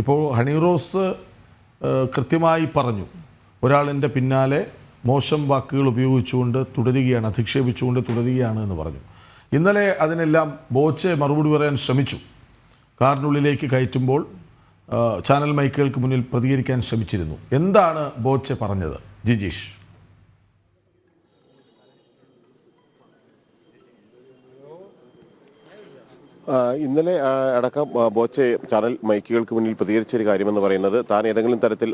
ഇപ്പോൾ ഹണിറോസ് കൃത്യമായി പറഞ്ഞു, ഒരാളിൻ്റെ പിന്നാലെ മോശം വാക്കുകൾ ഉപയോഗിച്ചുകൊണ്ട് തുടരുകയാണ്, അധിക്ഷേപിച്ചുകൊണ്ട് തുടരുകയാണ് എന്ന് പറഞ്ഞു. ഇന്നലെ അതിനെല്ലാം ബോച്ചെ മറുപടി പറയാൻ ശ്രമിച്ചു. കാറിനുള്ളിലേക്ക് കയറ്റുമ്പോൾ ചാനൽ മൈക്കുകൾക്ക് മുന്നിൽ പ്രതികരിക്കാൻ ശ്രമിച്ചിരുന്നു. എന്താണ് ബോച്ചെ പറഞ്ഞത്? ജിജീഷ്. ഇന്നലെ അടക്കം ബോച്ചെ ചാനൽ മൈക്കുകൾക്ക് മുന്നിൽ പ്രതികരിച്ചൊരു കാര്യമെന്ന് പറയുന്നത്, താൻ ഏതെങ്കിലും തരത്തിൽ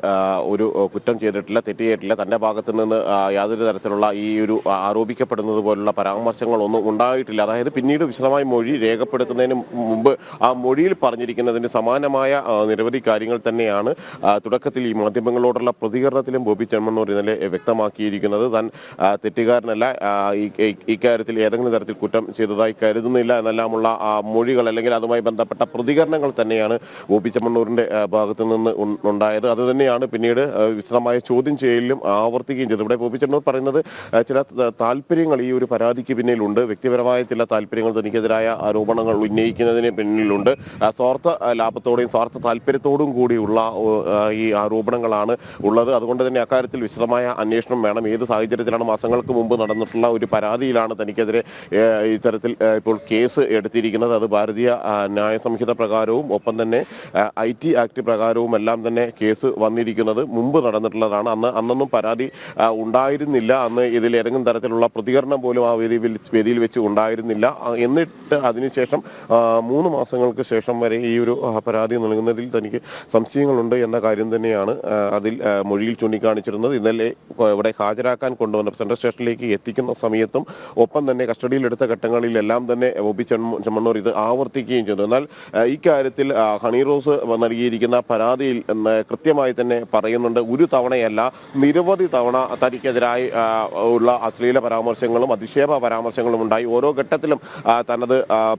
ഒരു കുറ്റം ചെയ്തിട്ടില്ല, തെറ്റ് ചെയ്തിട്ടില്ല, തൻ്റെ ഭാഗത്തു നിന്ന് യാതൊരു തരത്തിലുള്ള ഈ ഒരു ആരോപിക്കപ്പെടുന്നത് പോലുള്ള പരാമർശങ്ങളൊന്നും ഉണ്ടായിട്ടില്ല. അതായത് പിന്നീട് വിശദമായി മൊഴി രേഖപ്പെടുത്തുന്നതിന് മുമ്പ് ആ മൊഴിയിൽ പറഞ്ഞിരിക്കുന്നതിന് സമാനമായ നിരവധി കാര്യങ്ങൾ തന്നെയാണ് തുടക്കത്തിൽ ഈ മാധ്യമങ്ങളോടുള്ള പ്രതികരണത്തിലും ബോബി ചെമ്മണ്ണൂർ ഇന്നലെ വ്യക്തമാക്കിയിരിക്കുന്നത്. താൻ തെറ്റുകാരനല്ല, ഇക്കാര്യത്തിൽ ഏതെങ്കിലും തരത്തിൽ കുറ്റം ചെയ്തതായി കരുതുന്നില്ല എന്നെല്ലാമുള്ള മൊഴികൾ അല്ലെങ്കിൽ അതുമായി ബന്ധപ്പെട്ട പ്രതികരണങ്ങൾ തന്നെയാണ് ബോബി ചെമ്മണ്ണൂരിന്റെ ഭാഗത്തു നിന്ന് ഉണ്ടായത്. അത് തന്നെയാണ് പിന്നീട് വിശദമായ ചോദ്യം ചെയ്യലിലും ആവർത്തിക്കുകയും ചെയ്തത്. ഇവിടെ ബോബി ചെമ്മണ്ണൂർ പറയുന്നത് ചില താല്പര്യങ്ങൾ ഈ ഒരു പരാതിക്ക് പിന്നിലുണ്ട്, വ്യക്തിപരമായ ചില താല്പര്യങ്ങൾ തനിക്കെതിരായ ആരോപണങ്ങൾ ഉന്നയിക്കുന്നതിന് പിന്നിലുണ്ട്, സ്വാർത്ഥ ലാഭത്തോടെയും സ്വാർത്ഥ താല്പര്യത്തോടും കൂടിയുള്ള ഈ ആരോപണങ്ങളാണ് ഉള്ളത്. അതുകൊണ്ട് തന്നെ അക്കാര്യത്തിൽ വിശദമായ അന്വേഷണം വേണം. ഏത് സാഹചര്യത്തിലാണ് മാസങ്ങൾക്ക് മുമ്പ് നടന്നിട്ടുള്ള ഒരു പരാതിയിലാണ് തനിക്കെതിരെ ഇത്തരത്തിൽ ഇപ്പോൾ കേസ് എടുത്തിരിക്കുന്നത്. അത് ഭാരതീയ ന്യായ സംഹിത പ്രകാരവും ഒപ്പം തന്നെ IT ആക്ട് പ്രകാരവും എല്ലാം തന്നെ കേസ് വന്നിരിക്കുന്നത് മുമ്പ് നടന്നിട്ടുള്ളതാണ്. അന്നൊന്നും പരാതി ഉണ്ടായിരുന്നില്ല. അന്ന് ഇതിൽ ഏതെങ്കിലും തരത്തിലുള്ള പ്രതികരണം പോലും ആ വേദിയിൽ വെച്ച് ഉണ്ടായിരുന്നില്ല. എന്നിട്ട് അതിനുശേഷം 3 മാസങ്ങൾക്ക് ശേഷം വരെ ഈ ഒരു പരാതി നൽകുന്നതിൽ തനിക്ക് സംശയങ്ങളുണ്ട് എന്ന കാര്യം തന്നെയാണ് അതിൽ മൊഴിയിൽ ചൂണ്ടിക്കാണിച്ചിരുന്നത്. ഇന്നലെ ഇവിടെ ഹാജരാക്കാൻ കൊണ്ടുവന്ന സെൻട്രൽ സ്റ്റേഷനിലേക്ക് എത്തിക്കുന്ന സമയത്തും ഒപ്പം തന്നെ കസ്റ്റഡിയിലെടുത്ത ഘട്ടങ്ങളിലെല്ലാം തന്നെ ബോബി ചെമ്മണ്ണൂർ ഇത് ആവർത്തിക്കുകയും ചെയ്തു. എന്നാൽ ഇക്കാര്യത്തിൽ ഹണിറോസ് നൽകിയിരിക്കുന്ന പരാതിയിൽ കൃത്യമായി തന്നെ പറയുന്നുണ്ട്, ഒരു തവണയല്ല നിരവധി തവണ തനിക്കെതിരായി ഉള്ള അശ്ലീല പരാമർശങ്ങളും അധിക്ഷേപ പരാമർശങ്ങളും ഉണ്ടായി. ഓരോ ഘട്ടത്തിലും തനത്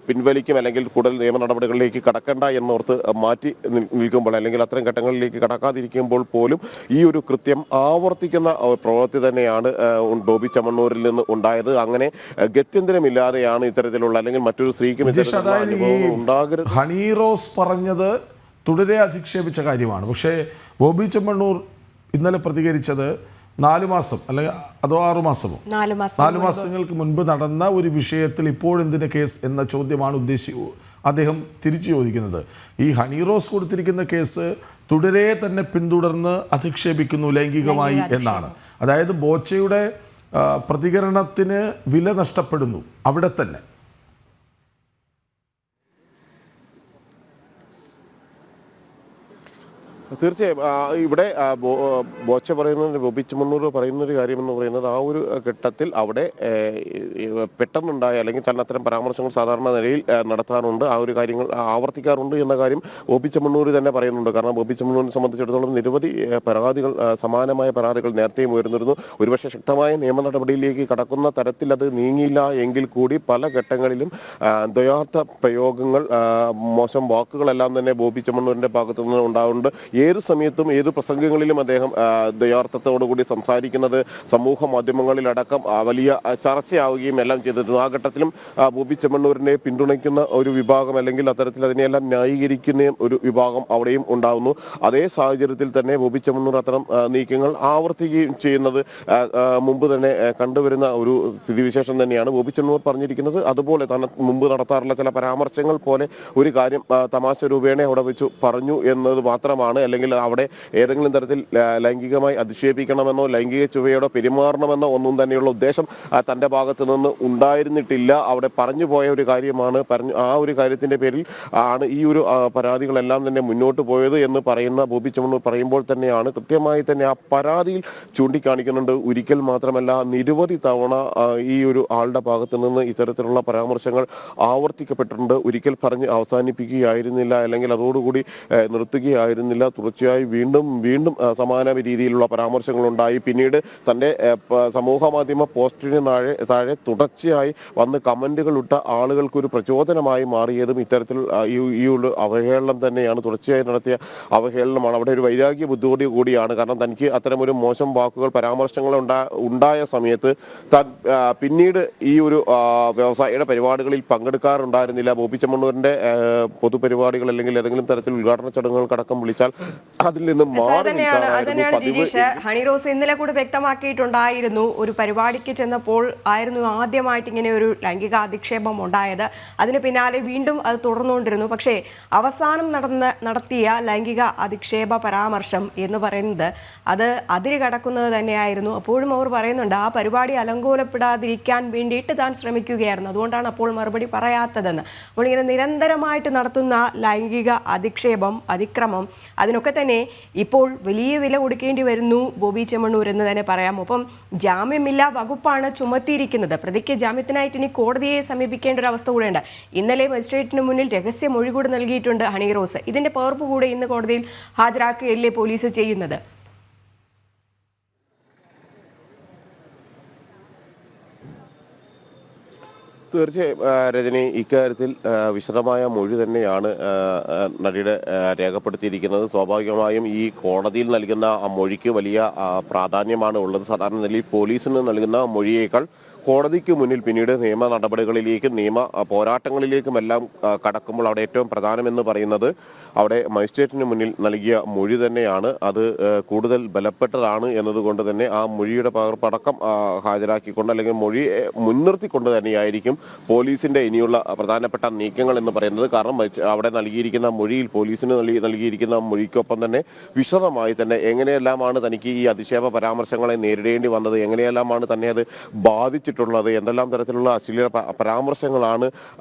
പിൻവലിക്കും അല്ലെങ്കിൽ കൂടുതൽ നിയമ നടപടികളിലേക്ക് കടക്കണ്ട എന്നോർത്ത് മാറ്റി നിൽക്കുമ്പോൾ അല്ലെങ്കിൽ അത്തരം ഘട്ടങ്ങളിലേക്ക് കടക്കാതിരിക്കുമ്പോൾ പോലും ഈ ഒരു കൃത്യം ആവർത്തിക്കുന്ന പ്രവൃത്തി തന്നെയാണ് ബോബി ചെമ്മണ്ണൂരിൽ നിന്ന് ഉണ്ടായത്. അങ്ങനെ ഗത്യന്തരമില്ലാതെയാണ് ഇത്തരത്തിലുള്ള അല്ലെങ്കിൽ മറ്റൊരു സ്ത്രീക്കും ഹണിറോസ് പറഞ്ഞത് തുടരെ അധിക്ഷേപിച്ച കാര്യമാണ്. പക്ഷേ ബോബി ചെമ്മണ്ണൂർ ഇന്നലെ പ്രതികരിച്ചത് 4 മാസം അല്ലെങ്കിൽ അതോ 6 മാസമോ 4 മാസങ്ങൾക്ക് മുൻപ് നടന്ന ഒരു വിഷയത്തിൽ ഇപ്പോഴെന്തിന് കേസ് എന്ന ചോദ്യമാണ് അദ്ദേഹം തിരിച്ചു ചോദിക്കുന്നത്. ഈ ഹണിറോസ് കൊടുത്തിരിക്കുന്ന കേസ് തുടരെ തന്നെ പിന്തുടർന്ന് അധിക്ഷേപിക്കുന്നു ലൈംഗികമായി എന്നാണ്. അതായത് ബോച്ചയുടെ പ്രതികരണത്തിന് വില നഷ്ടപ്പെടുന്നു അവിടെ തന്നെ. തീർച്ചയായും ഇവിടെ ബോച്ച പറയുന്നത്, ബോബി ചെമ്മണ്ണൂർ പറയുന്നൊരു കാര്യമെന്ന് പറയുന്നത്, ആ ഒരു ഘട്ടത്തിൽ അവിടെ പെട്ടെന്നുണ്ടായ അല്ലെങ്കിൽ തന്നെ അത്തരം പരാമർശങ്ങൾ സാധാരണ നിലയിൽ നടത്താറുണ്ട്, ആ ഒരു കാര്യങ്ങൾ ആവർത്തിക്കാറുണ്ട് എന്ന കാര്യം ബോബി ചെമ്മണ്ണൂർ തന്നെ പറയുന്നുണ്ട്. കാരണം ബോബി ചെമ്മണ്ണൂരിനെ സംബന്ധിച്ചിടത്തോളം നിരവധി പരാതികൾ, സമാനമായ പരാതികൾ നേരത്തെയും ഉയർന്നിരുന്നു. ഒരുപക്ഷെ ശക്തമായ നിയമ നടപടിയിലേക്ക് കടക്കുന്ന തരത്തിൽ അത് നീങ്ങിയില്ല എങ്കിൽ കൂടി പല ഘട്ടങ്ങളിലും ദ്വയാർത്ഥ പ്രയോഗങ്ങൾ, മോശം വാക്കുകളെല്ലാം തന്നെ ബോബി ചെമ്മണ്ണൂരിന്റെ ഭാഗത്തു നിന്ന് ഉണ്ടാവുന്നുണ്ട്. ഏത് സമയത്തും ഏത് പ്രസംഗങ്ങളിലും അദ്ദേഹം ദ്വയാർത്ഥത്തോടുകൂടി സംസാരിക്കുന്നത് സമൂഹ മാധ്യമങ്ങളിലടക്കം വലിയ ചർച്ചയാവുകയും എല്ലാം ചെയ്തിരുന്നു. ആ ഘട്ടത്തിലും ബോബി ചെമ്മണ്ണൂരിനെ പിന്തുണയ്ക്കുന്ന ഒരു വിഭാഗം അല്ലെങ്കിൽ അത്തരത്തിൽ അതിനെയെല്ലാം ന്യായീകരിക്കുന്ന ഒരു വിഭാഗം അവിടെയും ഉണ്ടാവുന്നു. അതേ സാഹചര്യത്തിൽ തന്നെ ബോബി ചെമ്മണ്ണൂർ അത്തരം നീക്കങ്ങൾ ആവർത്തിക്കുകയും ചെയ്യുന്നത് മുമ്പ് തന്നെ കണ്ടുവരുന്ന ഒരു സ്ഥിതിവിശേഷം തന്നെയാണ്. ബോബി ചെമ്മണ്ണൂർ പറഞ്ഞിരിക്കുന്നത് അതുപോലെ തന്നെ മുമ്പ് നടത്താറുള്ള ചില പരാമർശങ്ങൾ പോലെ ഒരു കാര്യം തമാശ രൂപേണ അവിടെ വെച്ചു പറഞ്ഞു എന്നത് മാത്രമാണ്. അല്ലെങ്കിൽ അവിടെ ഏതെങ്കിലും തരത്തിൽ ലൈംഗികമായി അധിക്ഷേപിക്കണമെന്നോ ലൈംഗിക ചുവയോടെ പെരുമാറണമെന്നോ ഒന്നും തന്നെയുള്ള ഉദ്ദേശം തൻ്റെ ഭാഗത്ത് നിന്ന് ഉണ്ടായിരുന്നിട്ടില്ല. അവിടെ പറഞ്ഞു പോയ ഒരു കാര്യമാണ്. ആ ഒരു കാര്യത്തിൻ്റെ പേരിൽ ആണ് ഈ ഒരു പരാതികളെല്ലാം തന്നെ മുന്നോട്ട് പോയത് എന്ന് പറയുന്ന ബോബി ചെമ്മണ്ണൂർ പറയുമ്പോൾ തന്നെയാണ് കൃത്യമായി തന്നെ ആ പരാതിയിൽ ചൂണ്ടിക്കാണിക്കുന്നുണ്ട്. ഒരിക്കൽ മാത്രമല്ല നിരവധി തവണ ഈ ഒരു ആളുടെ ഭാഗത്ത് നിന്ന് ഇത്തരത്തിലുള്ള പരാമർശങ്ങൾ ആവർത്തിക്കപ്പെട്ടിട്ടുണ്ട്. ഒരിക്കൽ പറഞ്ഞ് അവസാനിപ്പിക്കുകയായിരുന്നില്ല അല്ലെങ്കിൽ അതോടുകൂടി നിർത്തുകയായിരുന്നില്ല, തുടർച്ചയായി വീണ്ടും സമാന രീതിയിലുള്ള പരാമർശങ്ങളുണ്ടായി. പിന്നീട് തൻ്റെ സമൂഹ മാധ്യമ പോസ്റ്റിന് താഴെ തുടർച്ചയായി വന്ന് കമന്റുകൾ ഇട്ട ആളുകൾക്കൊരു പ്രചോദനമായി മാറിയതും ഇത്തരത്തിൽ ഈ ഒരു അവഹേളനം തന്നെയാണ്. തുടർച്ചയായി നടത്തിയ അവഹേളനമാണ്. അവിടെ ഒരു വൈരാഗ്യ ബുദ്ധിമുട്ടി കൂടിയാണ്. കാരണം തനിക്ക് അത്തരമൊരു മോശം വാക്കുകൾ പരാമർശങ്ങൾ ഉണ്ടായ സമയത്ത് താൻ പിന്നീട് ഈ ഒരു വ്യവസായിയുടെ പരിപാടികളിൽ പങ്കെടുക്കാറുണ്ടായിരുന്നില്ല. ബോബി ചെമ്മണ്ണൂരിന്റെ പൊതുപരിപാടികൾ അല്ലെങ്കിൽ ഏതെങ്കിലും തരത്തിൽ ഉദ്ഘാടന ചടങ്ങുകൾക്കടക്കം വിളിച്ചാൽ അതിൽ നിന്ന് അതന്നെയാണ് ജിജീഷ്. ഹണിറോസ് ഇന്നലെ കൂടി വ്യക്തമാക്കിയിട്ടുണ്ടായിരുന്നു, ഒരു പരിപാടിക്ക് ചെന്നപ്പോൾ ആയിരുന്നു ആദ്യമായിട്ട് ഇങ്ങനെ ഒരു ലൈംഗിക അധിക്ഷേപം ഉണ്ടായത്. അതിന് പിന്നാലെ വീണ്ടും അത് തുടർന്നുകൊണ്ടിരുന്നു. പക്ഷേ അവസാനം നടത്തിയ ലൈംഗിക അധിക്ഷേപ പരാമർശം എന്ന് പറയുന്നത് അത് അതിര് കടക്കുന്നത് തന്നെയായിരുന്നു. അപ്പോഴും അവർ പറയുന്നുണ്ട് ആ പരിപാടി അലങ്കോലപ്പെടാതിരിക്കാൻ വേണ്ടിയിട്ട് താൻ ശ്രമിക്കുകയായിരുന്നു, അതുകൊണ്ടാണ് അപ്പോൾ മറുപടി പറയാത്തതെന്ന്. അപ്പോൾ ഇങ്ങനെ നിരന്തരമായിട്ട് നടത്തുന്ന ലൈംഗിക അധിക്ഷേപം, അതിക്രമം, അതിനൊക്കെ തന്നെ ഇപ്പോൾ വലിയ വില കൊടുക്കേണ്ടി വരുന്നു ബോബി ചെമ്മണ്ണൂർ എന്ന് തന്നെ പറയാം. ഒപ്പം ജാമ്യമില്ലാ വകുപ്പാണ് ചുമത്തിയിരിക്കുന്നത്. പ്രതിക്ക് ജാമ്യത്തിനായിട്ട് ഇനി കോടതിയെ സമീപിക്കേണ്ട ഒരു അവസ്ഥ കൂടെയുണ്ട്. ഇന്നലെ മജിസ്ട്രേറ്റിന് മുന്നിൽ രഹസ്യ മൊഴി കൂടെ നൽകിയിട്ടുണ്ട് ഹണിറോസ്. ഇതിന്റെ പകർപ്പ് കൂടെ ഇന്ന് കോടതിയിൽ ഹാജരാക്കുകയല്ലേ പോലീസ് ചെയ്യുന്നത്? തീർച്ചയായും രജനി, ഇക്കാര്യത്തിൽ വിശദമായ മൊഴി തന്നെയാണ് നടിയുടെ രേഖപ്പെടുത്തിയിരിക്കുന്നത്. സ്വാഭാവികമായും ഈ കോടതിയിൽ നൽകുന്ന ആ മൊഴിക്ക് വലിയ പ്രാധാന്യമാണ് ഉള്ളത്. സാധാരണ നിലയിൽ പോലീസിന് നൽകുന്ന മൊഴിയേക്കാൾ കോടതിക്ക് മുന്നിൽ പിന്നീട് നിയമ നടപടികളിലേക്കും നിയമ പോരാട്ടങ്ങളിലേക്കുമെല്ലാം കടക്കുമ്പോൾ അവിടെ ഏറ്റവും പ്രധാനമെന്ന് പറയുന്നത് അവിടെ മജിസ്ട്രേറ്റിന് മുന്നിൽ നൽകിയ മൊഴി തന്നെയാണ്. അത് കൂടുതൽ ബലപ്പെട്ടതാണ് എന്നതുകൊണ്ട് തന്നെ ആ മൊഴിയുടെ പകർപ്പടക്കം ഹാജരാക്കിക്കൊണ്ട് അല്ലെങ്കിൽ മൊഴിയെ മുൻനിർത്തിക്കൊണ്ട് തന്നെയായിരിക്കും പോലീസിന്റെ ഇനിയുള്ള പ്രധാനപ്പെട്ട നീക്കങ്ങൾ എന്ന് പറയുന്നത്. കാരണം അവിടെ നൽകിയിരിക്കുന്ന മൊഴിയിൽ പോലീസിന് നൽകിയിരിക്കുന്ന മൊഴിക്കൊപ്പം തന്നെ വിശദമായി തന്നെ എങ്ങനെയെല്ലാമാണ് തനിക്ക് ഈ അധിക്ഷേപ പരാമർശങ്ങളെ നേരിടേണ്ടി വന്നത്, എങ്ങനെയെല്ലാമാണ് തന്നെ അത് ബാധിച്ചിട്ടുള്ളത്, എന്തെല്ലാം തരത്തിലുള്ള അശ്ലീല പരാമർശങ്ങളാണ്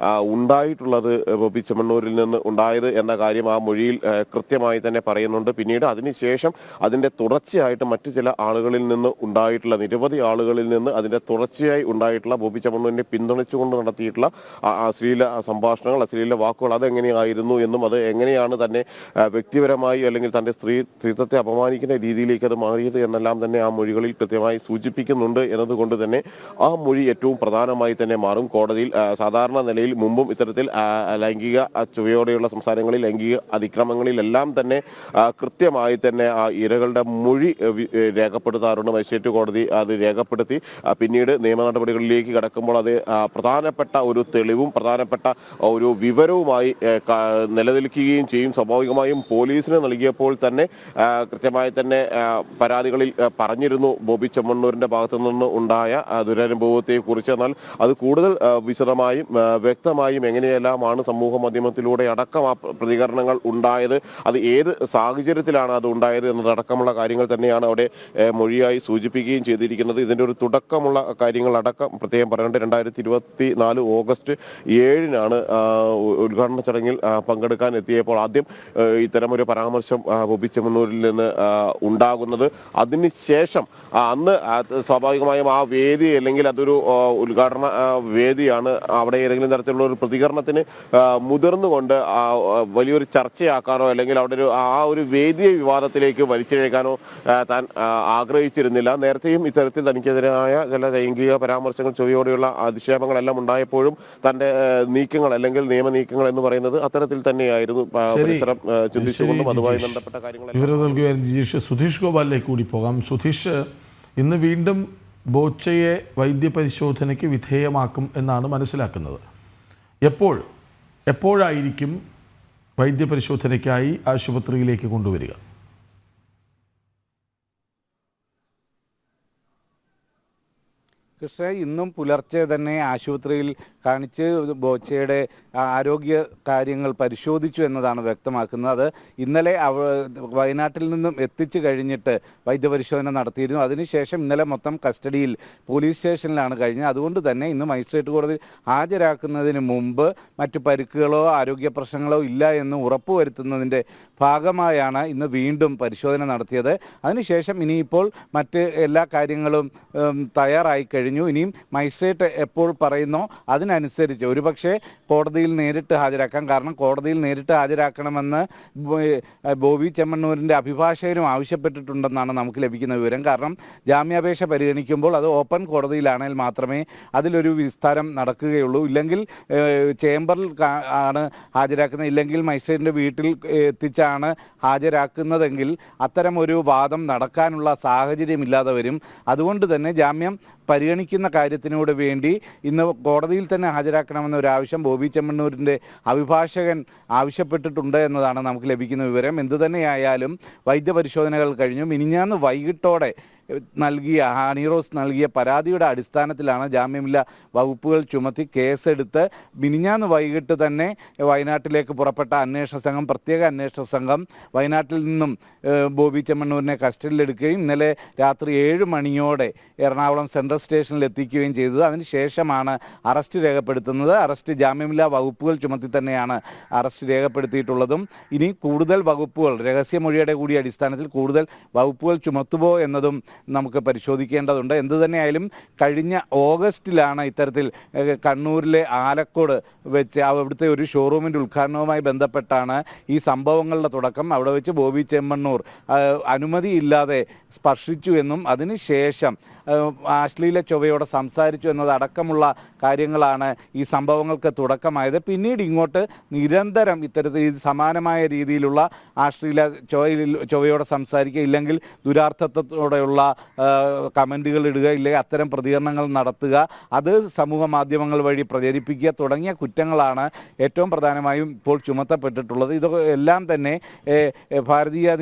ഉണ്ടായിട്ടുള്ളത് ബോബി ചെമ്മണ്ണൂരിൽ നിന്ന് ഉണ്ടായത് എന്ന കാര്യം ആ മൊഴിയിൽ കൃത്യമായി തന്നെ പറയുന്നുണ്ട്. പിന്നീട് അതിനുശേഷം അതിന്റെ തുടർച്ചയായിട്ട് മറ്റു ചില ആളുകളിൽ നിന്ന് ഉണ്ടായിട്ടുള്ള നിരവധി ആളുകളിൽ നിന്ന് അതിന്റെ തുടർച്ചയായി ഉണ്ടായിട്ടുള്ള ബോബി ചെമ്മണ്ണൂരിനെ പിന്തുണച്ചുകൊണ്ട് നടത്തിയിട്ടുള്ള അശ്ലീല സംഭാഷണങ്ങൾ, അശ്ലീല വാക്കുകൾ അതെങ്ങനെയായിരുന്നു എന്നും അത് എങ്ങനെയാണ് തന്നെ വ്യക്തിപരമായി അല്ലെങ്കിൽ തന്റെ സ്ത്രീത്വത്തെ അപമാനിക്കുന്ന രീതിയിലേക്ക് അത് മാറിയത് എന്നെല്ലാം തന്നെ ആ മൊഴികളിൽ കൃത്യമായി സൂചിപ്പിക്കുന്നുണ്ട് എന്നതുകൊണ്ട് തന്നെ ആ മൊഴി ഏറ്റവും പ്രധാനമായി തന്നെ മാറും. കോടതിയിൽ സാധാരണ നിലയിൽ മുമ്പും ഇത്തരത്തിൽ ലൈംഗിക ചുവയോടെയുള്ള സംസാരങ്ങളിൽ, ലൈംഗിക അതിക്രമങ്ങളിലെല്ലാം തന്നെ കൃത്യമായി തന്നെ ആ ഇരകളുടെ മൊഴി രേഖപ്പെടുത്താറുണ്ട്. മജിസ്ട്രേറ്റ് കോടതി അത് രേഖപ്പെടുത്തി പിന്നീട് നിയമ നടപടികളിലേക്ക് കടക്കുമ്പോൾ അത് പ്രധാനപ്പെട്ട ഒരു തെളിവും പ്രധാനപ്പെട്ട ഒരു വിവരവുമായി നിലനിൽക്കുകയും ചെയ്യും. സ്വാഭാവികമായും പോലീസിന് നൽകിയപ്പോൾ തന്നെ കൃത്യമായി തന്നെ പരാതികളിൽ പറഞ്ഞിരുന്നു ബോബി ചെമ്മണ്ണൂരിന്റെ ഭാഗത്തു നിന്ന് ഉണ്ടായ ദുരനുഭവത്തെ കുറിച്ച്. എന്നാൽ അത് കൂടുതൽ വിശദമായും വ്യക്തമായും എങ്ങനെയെല്ലാമാണ് സമൂഹ മാധ്യമത്തിലൂടെ അടക്കം ആ പ്രതികരണങ്ങൾ ഉണ്ടായത്, അത് ഏത് സാഹചര്യത്തിലാണ് അത് ഉണ്ടായത് എന്നതടക്കമുള്ള കാര്യങ്ങൾ തന്നെയാണ് അവിടെ മൊഴിയായി സൂചിപ്പിക്കുകയും ചെയ്തിരിക്കുന്നത്. ഇതിന്റെ ഒരു തുടക്കമുള്ള കാര്യങ്ങൾ അടക്കം പ്രത്യേകം പറയുന്നുണ്ട്. 2024 ഓഗസ്റ്റ് 7-നാണ് ഉദ്ഘാടന ചടങ്ങിൽ പങ്കെടുക്കാൻ എത്തിയപ്പോൾ ആദ്യം ഇത്തരമൊരു പരാമർശം ബോബി ചെമ്മണ്ണൂരിൽ നിന്ന് ഉണ്ടാകുന്നത്. അതിനുശേഷം അന്ന് സ്വാഭാവികമായും ആ വേദി അല്ലെങ്കിൽ അതൊരു ഉദ്ഘാടന വേദിയാണ്. അവിടെ ഏതെങ്കിലും തരത്തിലുള്ള ഒരു പ്രതികരണത്തിന് മുതിർന്നുകൊണ്ട് വലിയൊരു ചർച്ചയാക്കാനോ അല്ലെങ്കിൽ അവിടെ ഒരു വേദിയെ വിവാദത്തിലേക്ക് വലിച്ചിഴക്കാനോ താൻ ആഗ്രഹിച്ചിരുന്നില്ല. നേരത്തെയും ഇത്തരത്തിൽ തനിക്കെതിരായ ചില ലൈംഗിക പരാമർശങ്ങൾ, ചൊവ്വയോടെയുള്ള അധിക്ഷേപങ്ങളെല്ലാം ഉണ്ടായപ്പോഴും തന്റെ നീക്കങ്ങൾ അല്ലെങ്കിൽ നിയമ നീക്കങ്ങൾ എന്ന് പറയുന്നത് അത്തരത്തിൽ തന്നെയായിരുന്നു. പരിസരം ചിന്തിച്ചുകൊണ്ടും അതുമായി ബന്ധപ്പെട്ട കാര്യങ്ങൾ. സുധീഷ് ഗോപാലിലേക്ക് കൂടി പോകാം. സുധീഷ്, ഇന്ന് വീണ്ടും ബോച്ചയെ വൈദ്യപരിശോധനയ്ക്ക് വിധേയമാക്കും എന്നാണ് മനസ്സിലാക്കുന്നത്. എപ്പോഴായിരിക്കും വൈദ്യപരിശോധനയ്ക്കായി ആശുപത്രിയിലേക്ക് കൊണ്ടുവരിക? കൃഷ്ണ, ഇന്നും പുലർച്ചെ തന്നെ ആശുപത്രിയിൽ കാണിച്ച് ബോച്ചയുടെ ആരോഗ്യ കാര്യങ്ങൾ പരിശോധിച്ചു എന്നതാണ് വ്യക്തമാക്കുന്നത്. അത് ഇന്നലെ വയനാട്ടിൽ നിന്നും എത്തിച്ചു കഴിഞ്ഞിട്ട് വൈദ്യപരിശോധന നടത്തിയിരുന്നു. അതിനുശേഷം ഇന്നലെ മൊത്തം കസ്റ്റഡിയിൽ പോലീസ് സ്റ്റേഷനിലാണ് കഴിഞ്ഞത്. അതുകൊണ്ട് തന്നെ ഇന്ന് മജിസ്ട്രേറ്റ് കോടതി ഹാജരാക്കുന്നതിന് മുമ്പ് മറ്റു പരിക്കുകളോ ആരോഗ്യ പ്രശ്നങ്ങളോ ഇല്ല എന്ന് ഉറപ്പുവരുത്തുന്നതിൻ്റെ ഭാഗമായാണ് ഇന്ന് വീണ്ടും പരിശോധന നടത്തിയത്. അതിനുശേഷം ഇനിയിപ്പോൾ മറ്റ് എല്ലാ കാര്യങ്ങളും തയ്യാറായി കഴിഞ്ഞു കഴിഞ്ഞു. ഇനിയും മജിസ്ട്രേറ്റ് എപ്പോൾ പറയുന്നോ അതിനനുസരിച്ച് ഒരുപക്ഷെ കോടതിയിൽ നേരിട്ട് ഹാജരാക്കാം. കാരണം കോടതിയിൽ നേരിട്ട് ഹാജരാക്കണമെന്ന് ബോബി ചെമ്മണ്ണൂരിൻ്റെ അഭിഭാഷകരും ആവശ്യപ്പെട്ടിട്ടുണ്ടെന്നാണ് നമുക്ക് ലഭിക്കുന്ന വിവരം. കാരണം ജാമ്യാപേക്ഷ പരിഗണിക്കുമ്പോൾ അത് ഓപ്പൺ കോടതിയിലാണെങ്കിൽ മാത്രമേ അതിലൊരു വിസ്താരം നടക്കുകയുള്ളൂ. ഇല്ലെങ്കിൽ ചേംബറിൽ ആണ് ഹാജരാക്കുന്നത്, ഇല്ലെങ്കിൽ മജിസ്ട്രേറ്റിൻ്റെ വീട്ടിൽ എത്തിച്ചാണ് ഹാജരാക്കുന്നതെങ്കിൽ അത്തരം ഒരു വാദം നടക്കാനുള്ള സാഹചര്യമില്ലാതെ വരും. അതുകൊണ്ട് തന്നെ ജാമ്യം പരിഗണിക്കുന്ന കാര്യത്തിനോട് വേണ്ടി ഇന്ന് കോടതിയിൽ തന്നെ ഹാജരാക്കണമെന്ന ഒരു ആവശ്യം ബോബി ചെമ്മണ്ണൂരിൻ്റെ അഭിഭാഷകൻ ആവശ്യപ്പെട്ടിട്ടുണ്ട് എന്നതാണ് നമുക്ക് ലഭിക്കുന്ന വിവരം. എന്തുതന്നെയായാലും വൈദ്യപരിശോധനകൾ കഴിഞ്ഞു. മിനിഞ്ഞാന്ന് വൈകിട്ടോടെ നൽകിയ ഹണി റോസ് നൽകിയ പരാതിയുടെ അടിസ്ഥാനത്തിലാണ് ജാമ്യമില്ലാ വകുപ്പുകൾ ചുമത്തി കേസെടുത്ത് മിനിഞ്ഞാന്ന് വൈകിട്ട് തന്നെ വയനാട്ടിലേക്ക് പുറപ്പെട്ട അന്വേഷണ സംഘം, പ്രത്യേക അന്വേഷണ സംഘം വയനാട്ടിൽ നിന്നും ബോബി ചെമ്മണ്ണൂരിനെ കസ്റ്റഡിയിലെടുക്കുകയും ഇന്നലെ രാത്രി 7 മണിയോടെ എറണാകുളം സെൻട്രൽ സ്റ്റേഷനിൽ എത്തിക്കുകയും ചെയ്തത്. അതിനുശേഷമാണ് അറസ്റ്റ് രേഖപ്പെടുത്തുന്നത്. അറസ്റ്റ് ജാമ്യമില്ലാ വകുപ്പുകൾ ചുമത്തി തന്നെയാണ് അറസ്റ്റ് രേഖപ്പെടുത്തിയിട്ടുള്ളതും. ഇനി കൂടുതൽ വകുപ്പുകൾ രഹസ്യമൊഴിയുടെ കൂടി അടിസ്ഥാനത്തിൽ കൂടുതൽ വകുപ്പുകൾ ചുമത്തുമോ എന്നതും നമുക്ക് പരിശോധിക്കേണ്ടതുണ്ട്. എന്തു തന്നെയായാലും കഴിഞ്ഞ ഓഗസ്റ്റിലാണ് ഇത്തരത്തിൽ കണ്ണൂരിലെ ആലക്കോട് വെച്ച് അവിടുത്തെ ഒരു ഷോറൂമിൻ്റെ ഉദ്ഘാടനവുമായി ബന്ധപ്പെട്ടാണ് ഈ സംഭവങ്ങളുടെ തുടക്കം. അവിടെ വെച്ച് ബോബി ചെമ്മണ്ണൂർ അനുമതിയില്ലാതെ സ്പർശിച്ചു എന്നും അതിനുശേഷം അശ്ലീല ചൊവ്വയോടെ സംസാരിച്ചു എന്നതടക്കമുള്ള കാര്യങ്ങളാണ് ഈ സംഭവങ്ങൾക്ക് തുടക്കമായത്. പിന്നീട് ഇങ്ങോട്ട് നിരന്തരം ഇത്തരത്തിൽ സമാനമായ രീതിയിലുള്ള അശ്ലീല ചൊവ്വയോടെ സംസാരിക്കുക, ഇല്ലെങ്കിൽ ദുരാർത്ഥത്തോടെയുള്ള കമൻറ്റുകൾ ഇടുക, ഇല്ലെങ്കിൽ അത്തരം പ്രതികരണങ്ങൾ നടത്തുക, അത് സമൂഹ മാധ്യമങ്ങൾ വഴി പ്രചരിപ്പിക്കുക തുടങ്ങിയ കുറ്റങ്ങളാണ് ഏറ്റവും പ്രധാനമായും ഇപ്പോൾ ചുമത്തപ്പെട്ടിട്ടുള്ളത്. ഇതൊക്കെ എല്ലാം തന്നെ ഭാരതീയ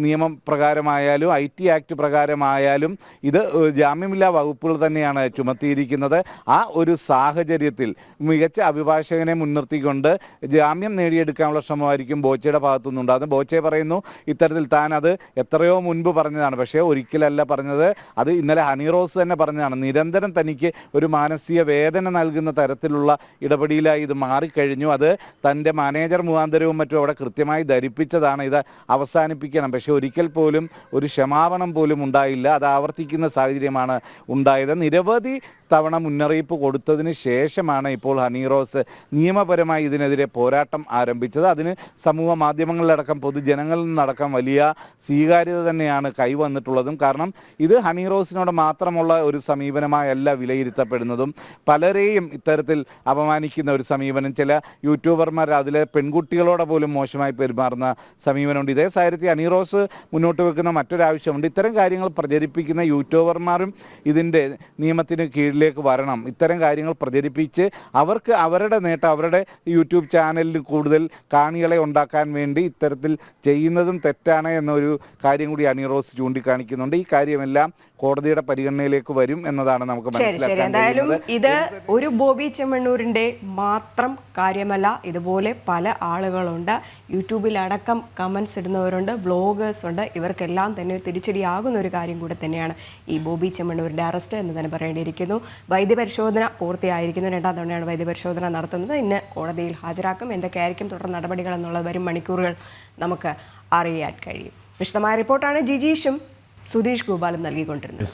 നിയമം പ്രകാരമായാലും IT ആക്ട് പ്രകാരമായാലും ഇത് ജാമ്യമില്ലാ വകുപ്പുകൾ തന്നെയാണ് ചുമത്തിയിരിക്കുന്നത്. ആ ഒരു സാഹചര്യത്തിൽ മികച്ച അഭിഭാഷകനെ മുൻനിർത്തിക്കൊണ്ട് ജാമ്യം നേടിയെടുക്കാനുള്ള ശ്രമമായിരിക്കും ബോച്ചയുടെ ഭാഗത്തുനിന്നുണ്ടാകുന്നത്. ബോച്ചെ പറയുന്നു ഇത്തരത്തിൽ താൻ അത് എത്രയോ മുൻപ് പറഞ്ഞതാണ്, പക്ഷേ ഒരിക്കലല്ല പറഞ്ഞത്, അത് ഇന്നലെ ഹണി റോസ് തന്നെ പറഞ്ഞതാണ്. നിരന്തരം തനിക്ക് ഒരു മാനസിക വേദന നൽകുന്ന തരത്തിലുള്ള ഇടപെടലായി ഇത് മാറിക്കഴിഞ്ഞു. അത് തൻ്റെ മാനേജർ മുഖാന്തരവും മറ്റും അവിടെ കൃത്യമായി ധരിപ്പിച്ചതാണ്, ഇത് അവസാനിപ്പിക്കണം. പക്ഷേ ഒരിക്കൽ പോലും ഒരു ക്ഷമാപണം പോലും ഉണ്ടായില്ല. അത് ആവർത്തിക്കുന്ന സാഹചര്യമാണ് ഉണ്ടായത്. നിരവധി തവണ മുന്നറിയിപ്പ് കൊടുത്തതിന് ശേഷമാണ് ഇപ്പോൾ ഹണി റോസ് നിയമപരമായി ഇതിനെതിരെ പോരാട്ടം ആരംഭിച്ചത്. അതിന് സമൂഹ മാധ്യമങ്ങളിലടക്കം പൊതുജനങ്ങളിൽ നിന്നടക്കം വലിയ സ്വീകാര്യത തന്നെയാണ് കൈവന്നിട്ടുള്ളതും. കാരണം ഇത് ഹണി റോസിനോട് മാത്രമുള്ള ഒരു സമീപനമായല്ല വിലയിരുത്തപ്പെടുന്നതും. പലരെയും ഇത്തരത്തിൽ അപമാനിക്കുന്ന ഒരു സമീപനം, ചില യൂട്യൂബർമാർ അതിലെ പെൺകുട്ടികളോടെ പോലും മോശമായി പെരുമാറുന്ന സമീപനമുണ്ട്. ഇതേ സാഹചര്യത്തിൽ ഹണി റോസ് മുന്നോട്ട് വെക്കുന്ന മറ്റൊരാവശ്യമുണ്ട്. ഇത്തരം കാര്യങ്ങൾ പ്രചരിപ്പിക്കുന്ന യൂട്യൂബർമാരും ഇതിൻ്റെ നിയമത്തിന് കീഴിലേക്ക് വരണം. ഇത്തരം കാര്യങ്ങൾ പ്രചരിപ്പിച്ച് അവർക്ക് അവരുടെ നേട്ടം, അവരുടെ യൂട്യൂബ് ചാനലിൽ കൂടുതൽ കാണികളെ ഉണ്ടാക്കാൻ വേണ്ടി ഇത്തരത്തിൽ ചെയ്യുന്നതും തെറ്റാണ് എന്നൊരു കാര്യം കൂടി ഹണി റോസ് ചൂണ്ടിക്കാണിക്കുന്നുണ്ട്. ഈ കാര്യമെല്ലാം കോടതിയുടെ പരിഗണനയിലേക്ക് വരും എന്നതാണ് നമുക്ക് മനസ്സിലാക്കാൻ. എന്തായാലും ഇത് ഒരു ബോബി ചെമ്മണ്ണൂരിന്റെ മാത്രം കാര്യമല്ല, ഇതുപോലെ പല ആളുകളുണ്ട്. യൂട്യൂബിലടക്കം കമന്റ്സ് ഇടുന്നവരുണ്ട്, വ്ളോഗേഴ്സ് ഉണ്ട്. ഇവർക്കെല്ലാം തന്നെ തിരിച്ചടിയാകുന്ന ഒരു കാര്യം കൂടെ തന്നെയാണ് ഈ ബോബി ചെമ്മണ്ണൂരിന്റെ അറസ്റ്റ് എന്ന് തന്നെ പറയേണ്ടിയിരിക്കുന്നു. വൈദ്യപരിശോധന പൂർത്തിയായിരിക്കുന്നു. 2ാം തവണയാണ് വൈദ്യപരിശോധന നടത്തുന്നത്. ഇന്ന് കോടതിയിൽ ഹാജരാക്കും. എന്തൊക്കെയായിരിക്കും തുടർ നടപടികൾ എന്നുള്ളത് വരും മണിക്കൂറുകൾ നമുക്ക് അറിയാൻ കഴിയും. വിശദമായ റിപ്പോർട്ടാണ് ജിജീഷും സുധീഷ് ഗോപാലും നൽകിക്കൊണ്ടിരുന്നത്.